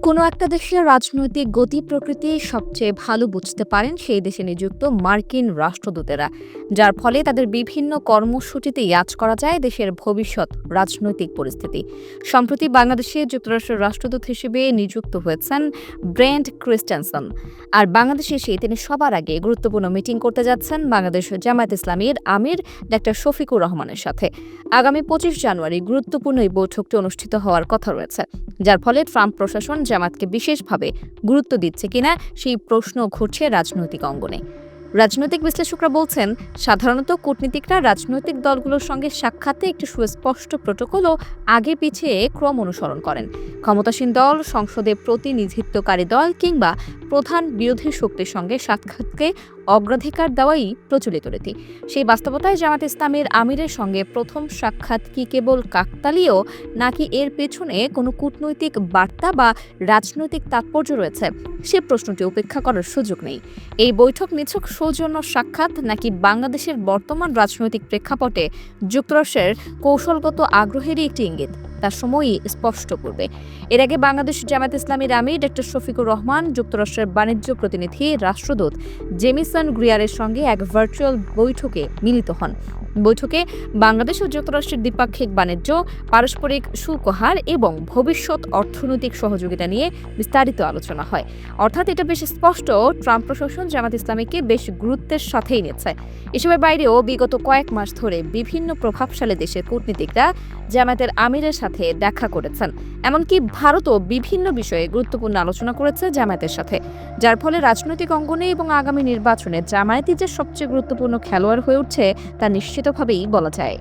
কোনো একটা দেশের রাজনৈতিক গতি প্রকৃতি সবচেয়ে ভালো বুঝতে পারেন সেই দেশে নিযুক্ত মার্কিন রাষ্ট্রদূতেরা, যার ফলে তাদের বিভিন্ন কর্মসূচিতে ইয়াজ করা যায় দেশের ভবিষ্যৎ রাজনৈতিক পরিস্থিতি। সম্প্রতি বাংলাদেশে যুক্তরাষ্ট্রের রাষ্ট্রদূত হিসেবে নিযুক্ত হয়েছেন ব্রেন্ট ক্রিস্টেনসন। আর বাংলাদেশে এসে তিনি সবার আগে গুরুত্বপূর্ণ মিটিং করতে যাচ্ছেন বাংলাদেশ জামায়াত ইসলামীর আমির ডাক্তার শফিকুর রহমানের সাথে। আগামী 25 জানুয়ারি গুরুত্বপূর্ণ এই বৈঠকটি অনুষ্ঠিত হওয়ার কথা রয়েছে, যার ফলে ট্রাম্প প্রশাসন জামাতকে বিশেষভাবে গুরুত্ব দিচ্ছে কিনা সেই প্রশ্ন ঘুরছে রাজনৈতিক অঙ্গনে। রাজনৈতিক বিশ্লেষকরা বলছেন, সাধারণত কূটনীতিকরা রাজনৈতিক দলগুলোর সঙ্গে সাক্ষাতে একটি সুস্পষ্ট প্রটোকল ও আগে পিছিয়ে ক্রম অনুসরণ করেন। ক্ষমতাসীন দল, সংসদে প্রতিনিধিত্বকারী দল কিংবা প্রধান বিরোধী শক্তির সঙ্গে সাক্ষাৎকে অগ্রাধিকার দেওয়াই প্রচলিত রীতি। সেই বাস্তবতায় জামাত ইসলামের আমিরের সঙ্গে প্রথম সাক্ষাৎ কি কেবল কাকতালীয়, নাকি এর পেছনে কোনো কূটনৈতিক বার্তা বা রাজনৈতিক তাৎপর্য রয়েছে, সে প্রশ্নটি উপেক্ষা করার সুযোগ নেই। এই বৈঠক নিছক সৌজন্য সাক্ষাৎ, নাকি বাংলাদেশের বর্তমান রাজনৈতিক প্রেক্ষাপটে যুক্তরাষ্ট্রের কৌশলগত আগ্রহেরই একটি ইঙ্গিত, তার সময়ই স্পষ্ট করবে। এর আগে বাংলাদেশ জামায়াত ইসলামীর আমির ডক্টর শফিকুর রহমান যুক্তরাষ্ট্রের বাণিজ্য প্রতিনিধি রাষ্ট্রদূত জেমিসন গ্রিয়ারের সঙ্গে এক ভার্চুয়াল বৈঠকে মিলিত হন। বৈঠকে বাংলাদেশ ও যুক্তরাষ্ট্রের দ্বিপাক্ষিক বাণিজ্য, পারস্পরিক শুল্ক হার এবং ভবিষ্যৎ অর্থনৈতিক সহযোগিতা নিয়ে বিস্তারিত আলোচনা হয়। অর্থাৎ এটা বেশ স্পষ্ট, ট্রাম্প প্রশাসন জামাত ইসলামীকে বেশ গুরুত্বের সাথেই নিচ্ছে। এসবের বাইরেও বিগত কয়েক মাস ধরে বিভিন্ন প্রভাবশালী দেশের কূটনীতিকরা জামায়াতের আমিরের সাথে দেখা করেছেন। এমনকি ভারতও বিভিন্ন বিষয়ে গুরুত্বপূর্ণ আলোচনা করেছে জামায়াতের সাথে, যার ফলে রাজনৈতিক অঙ্গনে এবং আগামী নির্বাচনে জামায়াতই যে সবচেয়ে গুরুত্বপূর্ণ খেলোয়াড় হয়ে উঠছে তা নিশ্চিতভাবেই বলা যায়।